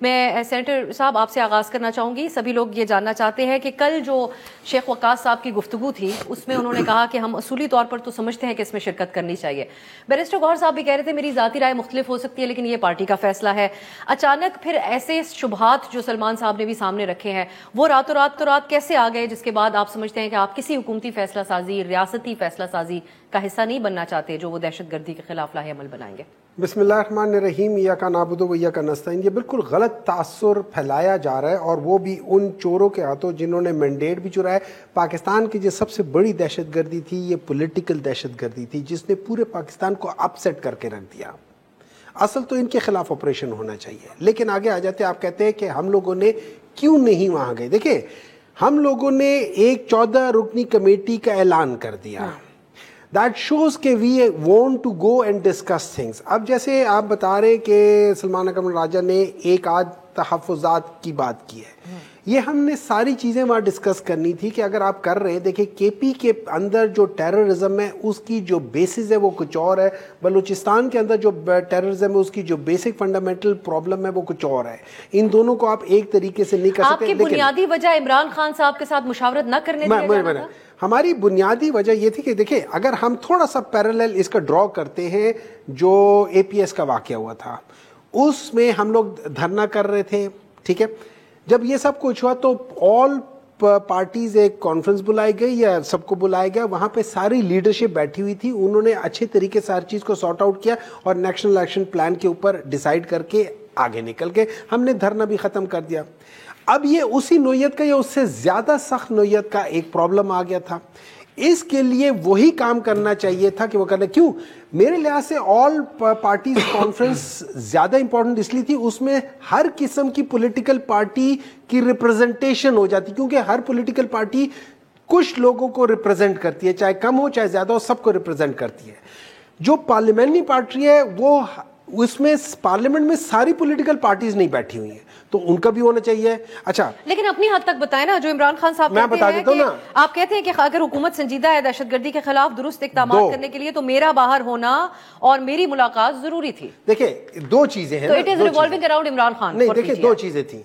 میں سینیٹر صاحب آپ سے آغاز کرنا چاہوں گی. سبھی لوگ یہ جاننا چاہتے ہیں کہ کل جو شیخ وقاص صاحب کی گفتگو تھی اس میں انہوں نے کہا کہ ہم اصولی طور پر تو سمجھتے ہیں کہ اس میں شرکت کرنی چاہیے. بیرسٹر گوہر صاحب بھی کہہ رہے تھے میری ذاتی رائے مختلف ہو سکتی ہے لیکن یہ پارٹی کا فیصلہ ہے. اچانک پھر ایسے شبہات جو سلمان صاحب نے بھی سامنے رکھے ہیں وہ راتوں رات کیسے آ گئے جس کے بعد آپ سمجھتے ہیں کہ آپ کسی حکومتی فیصلہ سازی ریاستی فیصلہ سازی کا حصہ نہیں بننا چاہتے جو وہ دہشت گردی کے خلاف لاہ عمل بنائیں گے؟ بسم اللہ الرحمن الرحیم. ایاک نعبد و ایاک نستعین. یہ بالکل غلط تاثر پھیلایا جا رہا ہے اور وہ بھی ان چوروں کے ہاتھوں جنہوں نے مینڈیٹ بھی چرایا. پاکستان کی جو سب سے بڑی دہشت گردی تھی یہ پولیٹیکل دہشت گردی تھی جس نے پورے پاکستان کو اپ سیٹ کر کے رکھ دیا. اصل تو ان کے خلاف آپریشن ہونا چاہیے لیکن آگے آ جاتے آپ کہتے ہیں کہ ہم لوگوں نے کیوں نہیں وہاں گئے. دیکھیں ہم لوگوں نے ایک 14 رکنی کمیٹی کا اعلان کر دیا. That shows کہ we want to go and discuss things. اب جیسے آپ بتا رہے کہ سلمان اکرم راجہ نے ایک آدھ تحفظات کی بات کی ہے, یہ ہم نے ساری چیزیں وہاں ڈسکس کرنی تھی کہ اگر آپ کر رہے ہیں. دیکھیں کے پی کے اندر جو ٹیررزم ہے اس کی جو بیسز ہے وہ کچھ اور ہے, بلوچستان کے اندر جو ٹیررزم ہے اس کی جو بیسک فنڈامنٹل پرابلم ہے وہ کچھ اور ہے. ان دونوں کو آپ ایک طریقے سے نہیں کر سکتے. آپ کی بنیادی وجہ عمران خان صاحب کے ساتھ مشاورت نہ کرنے دیا جانا تھا؟ ہماری بنیادی وجہ یہ تھی کہ دیکھیں اگر ہم تھوڑا سا پیرالل اس کا ڈرا کرتے ہیں جو اے پی ایس کا واقعہ ہوا تھا اس میں ہم لوگ دھرنا کر رہے تھے, ٹھیک ہے. جب یہ سب کچھ ہوا تو آل پارٹیز ایک کانفرنس بلائی گئی یا سب کو بلایا گیا, وہاں پہ ساری لیڈرشپ بیٹھی ہوئی تھی, انہوں نے اچھے طریقے سے ہر چیز کو سارٹ آؤٹ کیا اور نیشنل ایکشن پلان کے اوپر ڈیسائیڈ کر کے آگے نکل کے ہم نے دھرنا بھی ختم کر دیا. اب یہ اسی نوعیت کا یا اس سے زیادہ سخت نوعیت کا ایک پرابلم آ گیا تھا. اس کے لیے وہی کام کرنا چاہیے تھا کہ وہ کرنا. کیوں میرے لحاظ سے آل پارٹیز کانفرنس زیادہ امپورٹنٹ اس لیے تھی, اس میں ہر قسم کی پولیٹیکل پارٹی کی ریپرزنٹیشن ہو جاتی کیونکہ ہر پولیٹیکل پارٹی کچھ لوگوں کو ریپرزینٹ کرتی ہے, چاہے کم ہو چاہے زیادہ ہو, سب کو ریپرزینٹ کرتی ہے. جو پارلیمنٹری پارٹی ہے وہ اس میں پارلیمنٹ میں ساری پولیٹیکل پارٹیز نہیں بیٹھی ہوئی ہیں تو ان کا بھی ہونا چاہیے. اچھا لیکن اپنی حد تک بتائیں نا, جو عمران خان صاحب میں بتا دیتا ہوں نا, آپ کہتے ہیں کہ اگر حکومت سنجیدہ ہے دہشت گردی کے خلاف درست اقدامات کرنے کے لیے تو میرا باہر ہونا اور میری ملاقات ضروری تھی. دیکھیں دو چیزیں ہیں, تو it is revolving around Imran Khan. نہیں دیکھیں دو چیزیں تھیں.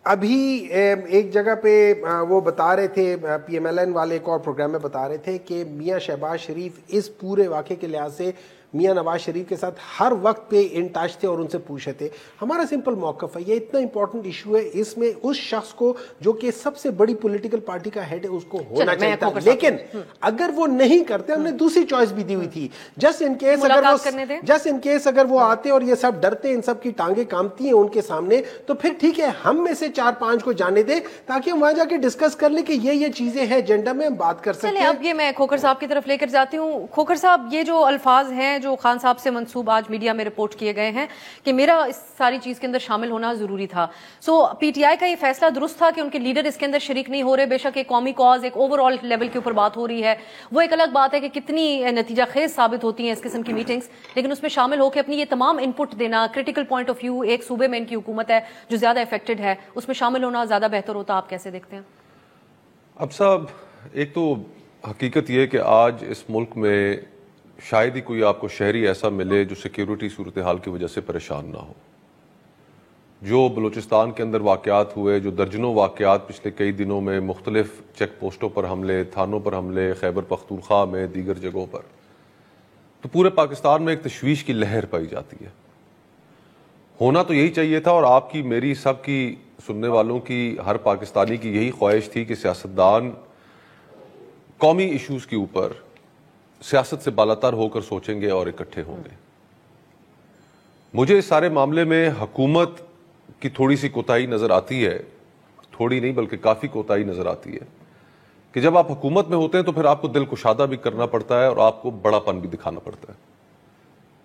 ابھی ایک جگہ پہ وہ بتا رہے تھے, پی ایم ایل این والے ایک اور پروگرام میں بتا رہے تھے کہ میاں شہباز شریف اس پورے واقعے کے لحاظ سے میاں نواز شریف کے ساتھ ہر وقت پہ ان ٹچ تھے اور ان سے پوچھے تھے. ہمارا سمپل موقف ہے, یہ اتنا امپورٹنٹ ایشو ہے, اس میں اس شخص کو جو کہ سب سے بڑی پولیٹیکل پارٹی کا ہیڈ ہے اس کو ہونا چاہیے تھا, لیکن اگر وہ نہیں کرتے ہم نے دوسری چوائس بھی دی ہوئی تھی. جسٹ ان کیس اگر وہ آتے اور یہ سب ڈرتے, ان سب کی ٹانگیں کامتی ہیں ان کے سامنے, تو پھر ٹھیک ہے ہم میں سے 4-5 کو جانے دیں تاکہ ہم وہاں جا کے ڈسکس کر لیں کہ یہ چیزیں ہیں ایجنڈا میں ہم بات کر سکتے ہیں. اب یہ میں کھوکھر صاحب کی طرف لے کر جاتی ہوں. کھوکھر صاحب یہ جو الفاظ ہیں جو خان صاحب سے منسوب آج میڈیا میں رپورٹ کیے گئے ہیں کہ میرا اس ساری چیز کے اندر شامل ہونا ضروری تھا, سو پی ٹی آئی کا یہ فیصلہ درست تھا کہ ان کے لیڈر اس کے اندر شریک نہیں ہو رہے. بے شک ایک قومی کاز ایک اوور آل لیول کے اوپر بات ہو رہی ہے, وہ ایک الگ بات ہے کہ کتنی نتیجہ خیز ثابت ہوتی ہیں اس قسم کی میٹنگز, لیکن اس میں شامل ہو کے اپنی یہ تمام ان پٹ دینا, کریٹیکل پوائنٹ آف ویو, ایک صوبے میں ان کی حکومت ہے جو زیادہ افیکٹڈ ہے, اس میں شامل ہونا زیادہ بہتر ہوتا. آپ کیسے دیکھتے ہیں؟ اب صاحب ایک تو حقیقت یہ کہ آج اس ملک میں شاید ہی کوئی آپ کو شہری ایسا ملے جو سیکیورٹی صورتحال کی وجہ سے پریشان نہ ہو. جو بلوچستان کے اندر واقعات ہوئے, جو درجنوں واقعات پچھلے کئی دنوں میں مختلف چیک پوسٹوں پر حملے, تھانوں پر حملے, خیبر پختونخوا میں, دیگر جگہوں پر, تو پورے پاکستان میں ایک تشویش کی لہر پائی جاتی ہے. ہونا تو یہی چاہیے تھا, اور آپ کی, میری, سب کی, سننے والوں کی, ہر پاکستانی کی یہی خواہش تھی کہ سیاستدان قومی ایشوز کے اوپر سیاست سے بالاتر ہو کر سوچیں گے اور اکٹھے ہوں گے. مجھے اس سارے معاملے میں حکومت کی تھوڑی سی کوتاہی نظر آتی ہے, تھوڑی نہیں بلکہ کافی کوتاہی نظر آتی ہے کہ جب آپ حکومت میں ہوتے ہیں تو پھر آپ کو دل کشادہ بھی کرنا پڑتا ہے اور آپ کو بڑا پن بھی دکھانا پڑتا ہے.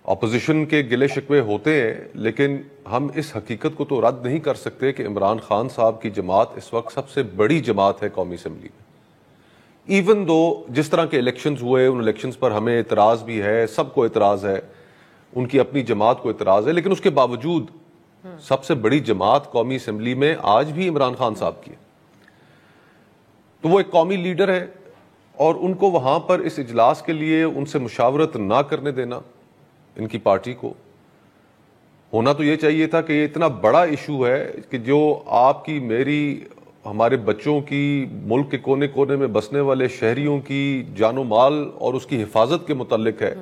اپوزیشن کے گلے شکوے ہوتے ہیں, لیکن ہم اس حقیقت کو تو رد نہیں کر سکتے کہ عمران خان صاحب کی جماعت اس وقت سب سے بڑی جماعت ہے قومی اسمبلی میں. ایون دو جس طرح کے الیکشنز ہوئے, ان الیکشنز پر ہمیں اعتراض بھی ہے, سب کو اعتراض ہے, ان کی اپنی جماعت کو اعتراض ہے, لیکن اس کے باوجود سب سے بڑی جماعت قومی اسمبلی میں آج بھی عمران خان صاحب کی ہے. تو وہ ایک قومی لیڈر ہے, اور ان کو وہاں پر اس اجلاس کے لیے ان سے مشاورت نہ کرنے دینا ان کی پارٹی کو, ہونا تو یہ چاہیے تھا کہ یہ اتنا بڑا ایشو ہے کہ جو آپ کی میری ہمارے بچوں کی ملک کے کونے کونے میں بسنے والے شہریوں کی جان و مال اور اس کی حفاظت کے متعلق ہے،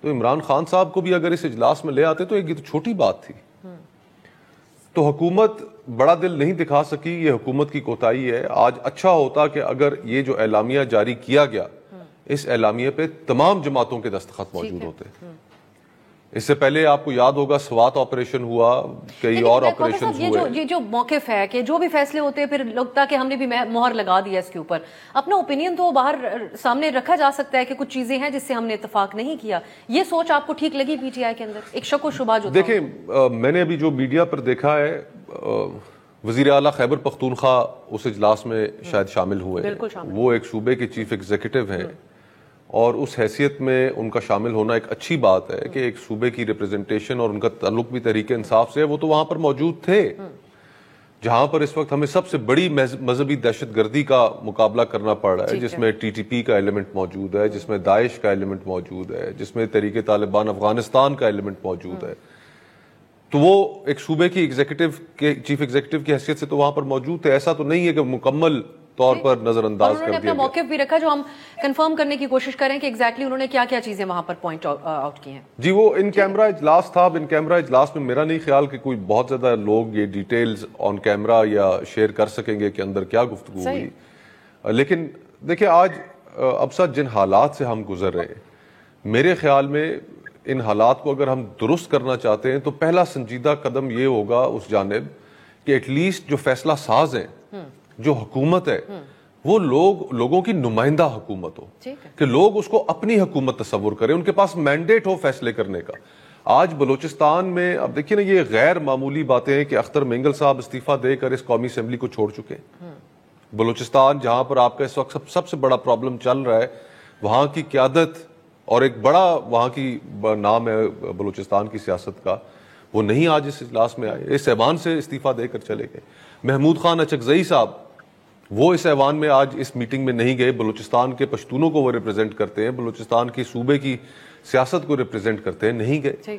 تو عمران خان صاحب کو بھی اگر اس اجلاس میں لے آتے تو یہ تو چھوٹی بات تھی. تو حکومت بڑا دل نہیں دکھا سکی، یہ حکومت کی کوتاہی ہے. آج اچھا ہوتا کہ اگر یہ جو اعلامیہ جاری کیا گیا اس اعلامیہ پہ تمام جماعتوں کے دستخط موجود ہوتے. اس سے پہلے آپ کو یاد ہوگا سوات آپریشن ہوا، کئی اور آپریشن ہوئے. یہ جو موقف ہے کہ جو بھی فیصلے ہوتے ہیں پھر لگتا ہے کہ ہم نے بھی مہر لگا دیا اس کے اوپر. اپنا اوپینین تو باہر سامنے رکھا جا سکتا ہے کہ کچھ چیزیں ہیں جس سے ہم نے اتفاق نہیں کیا. یہ سوچ آپ کو ٹھیک لگی پی ٹی آئی کے اندر ایک شک و شبہ جو دیکھیں میں نے ابھی جو میڈیا پر دیکھا ہے وزیر اعلیٰ خیبر پختونخوا اس اجلاس میں شاید شامل ہوئے، وہ ایک صوبے کے چیف ایگزیکٹو ہیں اور اس حیثیت میں ان کا شامل ہونا ایک اچھی بات ہے کہ ایک صوبے کی ریپرزنٹیشن اور ان کا تعلق بھی تحریک انصاف سے ہے. وہ تو وہاں پر موجود تھے جہاں پر اس وقت ہمیں سب سے بڑی مذہبی دہشت گردی کا مقابلہ کرنا پڑ رہا ہے، جس میں ٹی ٹی پی کا ایلیمنٹ موجود ہے، جس میں داعش کا ایلیمنٹ موجود ہے، جس میں تحریک طالبان افغانستان کا ایلیمنٹ موجود ہے. تو وہ ایک صوبے کی چیف ایگزیکٹو کی حیثیت سے تو وہاں پر موجود تھے. ایسا تو نہیں ہے کہ مکمل طور پر نظر انداز کر دیا. انہوں نے اپنا موقف بھی رکھا جو ہم کنفرم کرنے کی کوشش کریں کہ ایگزیکٹلی انہوں نے کیا کیا چیزیں وہاں پر پوائنٹ آؤٹ کی ہیں. جی وہ ان کیمرہ اجلاس تھا. ان کیمرہ اجلاس میں میرا نہیں خیال کہ کوئی بہت زیادہ لوگ یہ ڈیٹیلز آن کیمرہ یا شیئر کر سکیں گے کہ اندر کیا گفتگو ہوئی. لیکن دیکھیں آج اب سچ جن حالات سے ہم گزر رہے ہیں، میرے خیال میں ان حالات کو اگر ہم درست کرنا چاہتے ہیں تو پہلا سنجیدہ قدم یہ ہوگا اس جانب کہ ایٹ لیسٹ جو فیصلہ ساز ہیں، جو حکومت ہے، وہ لوگوں کی نمائندہ حکومت ہو، کہ لوگ اس کو اپنی حکومت تصور کریں، ان کے پاس مینڈیٹ ہو فیصلے کرنے کا. آج بلوچستان میں اب دیکھیے نا، یہ غیر معمولی باتیں ہیں کہ اختر مینگل صاحب استعفیٰ دے کر اس قومی اسمبلی کو چھوڑ چکے ہیں. بلوچستان جہاں پر آپ کا اس وقت سب سے بڑا پرابلم چل رہا ہے، وہاں کی قیادت اور ایک بڑا وہاں کی نام ہے بلوچستان کی سیاست کا، وہ نہیں آج اس اجلاس میں آئے، اس ایوان سے استعفیٰ دے کر چلے گئے. محمود خان اچکزئی صاحب وہ اس ایوان میں آج اس میٹنگ میں نہیں گئے. بلوچستان کے پشتونوں کو وہ ریپرزینٹ کرتے ہیں، بلوچستان کی صوبے کی سیاست کو ریپرزینٹ کرتے ہیں، نہیں گئے.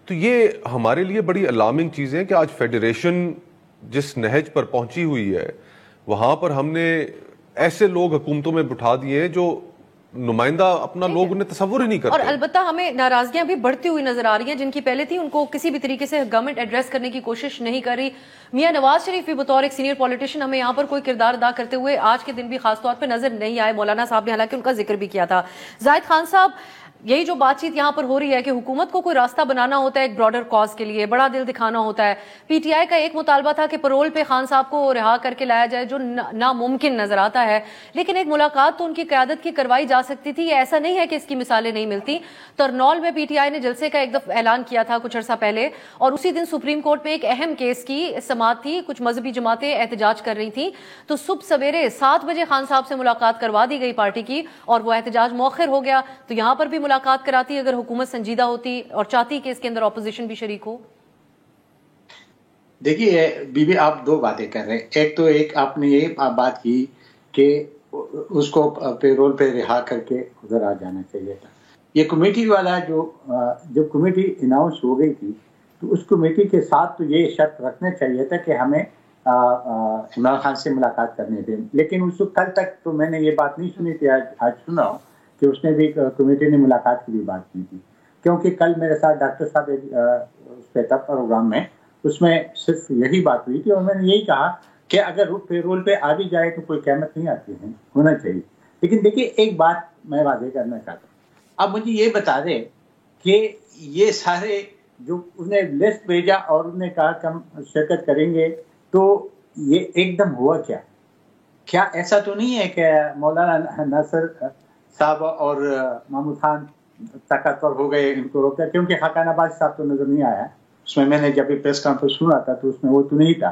تو یہ ہمارے لیے بڑی الارمنگ چیزیں ہیں کہ آج فیڈریشن جس نہج پر پہنچی ہوئی ہے وہاں پر ہم نے ایسے لوگ حکومتوں میں بٹھا دیے ہیں جو نمائندہ اپنا لوگ انہیں تصور ہی نہیں کرتے. اور البتہ ہمیں ناراضگیاں بھی بڑھتی ہوئی نظر آ رہی ہیں، جن کی پہلے تھی ان کو کسی بھی طریقے سے گورنمنٹ ایڈریس کرنے کی کوشش نہیں کر رہی. میاں نواز شریف بھی بطور ایک سینئر پولیٹیشین ہمیں یہاں پر کوئی کردار ادا کرتے ہوئے آج کے دن بھی خاص طور پہ نظر نہیں آئے. مولانا صاحب نے حالانکہ ان کا ذکر بھی کیا تھا. زاہد خان صاحب، یہی جو بات چیت یہاں پر ہو رہی ہے کہ حکومت کو کوئی راستہ بنانا ہوتا ہے ایک براڈر کاز کے لیے، بڑا دل دکھانا ہوتا ہے. پی ٹی آئی کا ایک مطالبہ تھا کہ پرول پہ خان صاحب کو رہا کر کے لایا جائے، جو ناممکن نظر آتا ہے. لیکن ایک ملاقات تو ان کی قیادت کی کروائی جا سکتی تھی. یہ ایسا نہیں ہے کہ اس کی مثالیں نہیں ملتی. ترنول میں پی ٹی آئی نے جلسے کا ایک دفعہ اعلان کیا تھا کچھ عرصہ پہلے، اور اسی دن سپریم کورٹ میں ایک اہم کیس کی سماعت تھی. کچھ مذہبی جماعتیں احتجاج کر رہی تھیں، تو صبح سویرے 7 بجے خان صاحب سے ملاقات کروا دی گئی پارٹی کی، اور وہ احتجاج مؤخر ہو گیا. تو یہاں پر بھی ملاقات کراتی اگر حکومت سنجیدہ ہوتی اور چاہتی کہ اس کے اندر اپوزیشن بھی شریک ہو. دیکھیے بی بی، آپ دو باتیں کر رہے ہیں. ایک آپ نے یہ بات کی کہ اس کو پیرول پہ رہا کر کے ادھر آ جانا چاہیے تھا. یہ کمیٹی والا جب کمیٹی اناؤنس ہو گئی تھی تو اس کمیٹی کے ساتھ تو یہ شرط رکھنا چاہیے تھا کہ ہمیں عمران خان سے ملاقات کرنے دیں. لیکن اس کو کل تک تو میں نے یہ بات نہیں سنی تھی، آج سنا کہ اس نے بھی کمیٹی نے ملاقات کی بھی بات کی تھی. کیونکہ کل میرے ساتھ ڈاکٹر صاحب اس پہ تھا پروگرام میں، اس میں صرف یہی بات ہوئی تھی اور میں نے یہی کہا کہ اگر پیرول پہ آ بھی جائے تو کوئی قیمت نہیں آتی ہے، ہونا چاہیے. لیکن دیکھیے ایک بات میں واضح کرنا چاہتا ہوں. اب مجھے یہ بتا دیں کہ یہ سارے جو انہیں لسٹ بھیجا اور انہوں نے کہا کہ ہم شرکت کریں گے، تو یہ ایک دم ہوا کیا ایسا تو نہیں ہے کہ مولانا ناصر صاحب اور محمود خان طاقتور ہو گئے ان کو روکا؟ کیونکہ خاقان آباد صاحب تو نظر نہیں آیا اس میں نے جب پریس کانفرنس سنا تھا تو اس میں وہ تو نہیں تھا.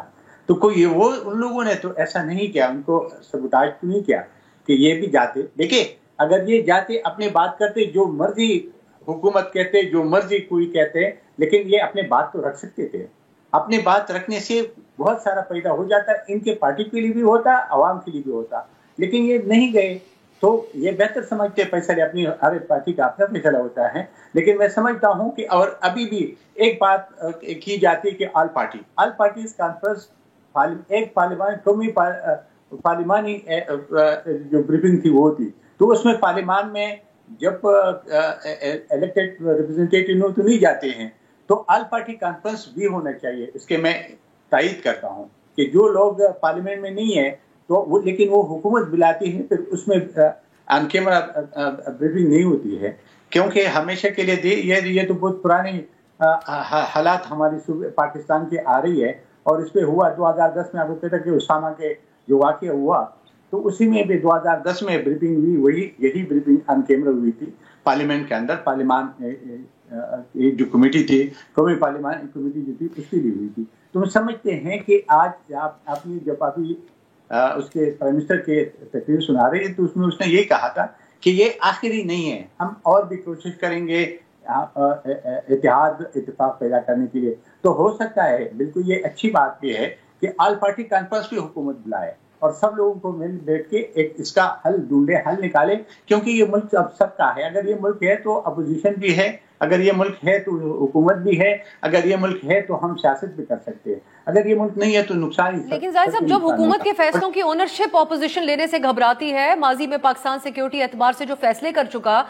تو کوئی وہ ان لوگوں نے تو ایسا نہیں کیا، ان کو سبوتاج تو نہیں کیا کہ یہ بھی جاتے. دیکھیں اگر یہ جاتے اپنے بات کرتے، جو مرضی حکومت کہتے، جو مرضی کوئی کہتے، لیکن یہ اپنے بات تو رکھ سکتے تھے. اپنے بات رکھنے سے بہت سارا پیدا ہو جاتا، ان کے پارٹی کے لیے بھی ہوتا، عوام کے لیے بھی ہوتا. لیکن یہ نہیں گئے تو یہ بہتر سمجھتے فیصلے اپنی ہر ایک پارٹی کا اپنا فیصلہ ہوتا ہے، لیکن میں سمجھتا ہوں کہ اور ابھی بھی ایک بات کی جاتی ہے کہ آل پارٹیز کانفرنس ایک قومی پارلیمانی جو بریفنگ تھی وہ تھی، تو اس میں پارلیمان میں جب الیکٹڈ ریپرزینٹیٹیو تو نہیں جاتے ہیں تو آل پارٹی کانفرنس بھی ہونا چاہیے. اس کے میں تائید کرتا ہوں کہ جو لوگ پارلیمنٹ میں نہیں ہیں تو لیکن وہ حکومت بلاتی ہے، پھر اس میں آن کیمرہ بریفنگ نہیں ہوتی ہے، کیونکہ ہمیشہ کے لیے یہ تو بہت پرانی حالات ہماری پاکستان کی آ رہی ہے. اور اس پہ ہوا 2010 میں آپ کو پتا کہ اسامہ کے جو واقعہ ہوا تو اسی میں بھی 2010 میں بریفنگ ہوئی، یہی بریفنگ آن کیمرہ ہوئی تھی پارلیمنٹ کے اندر. پارلیمان جو کمیٹی تھی، قومی پارلیمان کمیٹی جو تھی اس کی بھی ہوئی تھی. تو ہم سمجھتے ہیں کہ آج آپ نے جب ابھی اس کے پرائم منسٹر کے تقریر سنا رہے ہیں تو اس میں اس نے یہ کہا تھا کہ یہ آخری نہیں ہے، ہم اور بھی کوشش کریں گے اتفاق پیدا کرنے کے لیے. تو ہو سکتا ہے بالکل یہ اچھی بات بھی ہے کہ آل پارٹی کانفرنس بھی حکومت بلائے اور سب لوگوں کو مل بیٹھ کے ایک اس کا حل ڈھونڈے، حل نکالے، کیونکہ یہ ملک اب سب کا ہے. اگر یہ ملک ہے تو اپوزیشن بھی ہے، اگر یہ ملک ہے تو حکومت بھی ہے، اگر یہ ملک ہے تو ہم سیاست بھی کر سکتے ہیں، اگر یہ ملک نہیں ہے تو نقصان ہی. لیکن ظاہر صاحب جب حکومت کے فیصلوں کی اونرشپ اپوزیشن لینے سے گھبراتی ہے، ماضی میں پاکستان سیکیورٹی اعتبار سے جو فیصلے کر چکا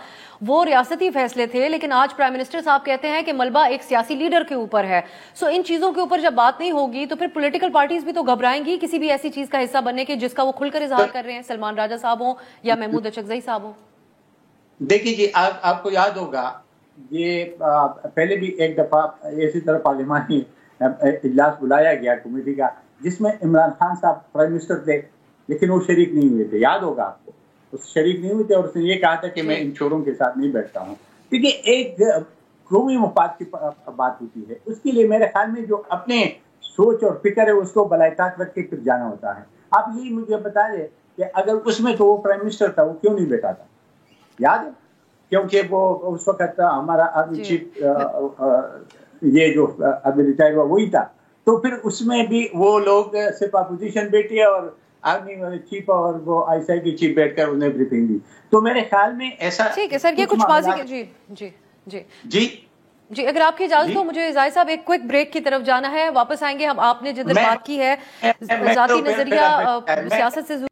وہ ریاستی فیصلے تھے، لیکن آج پرائم منسٹر صاحب کہتے ہیں کہ ملبہ ایک سیاسی لیڈر کے اوپر ہے. سو ان چیزوں کے اوپر جب بات نہیں ہوگی تو پھر پولیٹیکل پارٹیز بھی تو گھبرائیں گی کسی بھی ایسی چیز کا حصہ بننے کے جس کا وہ کھل کر اظہار کر رہے ہیں، سلمان راجہ صاحب ہوں یا محمود اچکزئی صاحب ہوں. دیکھیے جی، آپ کو یاد ہوگا یہ پہلے بھی ایک دفعہ اسی طرح پارلیمانی اجلاس بلایا گیا کمیٹی کا جس میں عمران خان صاحب پرائم منسٹر تھے لیکن وہ شریک نہیں ہوئے تھے. یاد ہوگا آپ کو، اس شریک نہیں ہوئے تھے اور اس نے یہ کہا تھا کہ میں ان چوروں کے ساتھ نہیں بیٹھتا ہوں. کیونکہ ایک قومی مفاد کی بات ہوتی ہے، اس کے لیے میرے خیال میں جو اپنے سوچ اور فکر ہے اس کو بلائطاق رکھ کے پھر جانا ہوتا ہے. آپ یہی مجھے بتا دیں کہ اگر اس میں تو وہ پرائم منسٹر تھا وہ کیوں نہیں بیٹھا تھا؟ یاد ہے، کیونکہ وہ اس وقت ہمارا آرمی چیف یہ جو ابھی ریٹائر ہوا وہی تھا. تو پھر اس میں بھی وہ لوگ صرف اپوزیشن بیٹھی اور آرمی چیف اور وہ آئی سی آئی کی چیف بیٹھ کر انہیں بریفنگ دی. تو میرے خیال میں ایسا ٹھیک ہے سر، یہ کچھ ماضی کے جی جی جی جی جی اگر آپ کی اجازت ہو مجھے زاہد صاحب ایک کوئک بریک کی طرف جانا ہے، واپس آئیں گے ہم. آپ نے جدھر بات کی ہے ذاتی نظریہ سیاست سے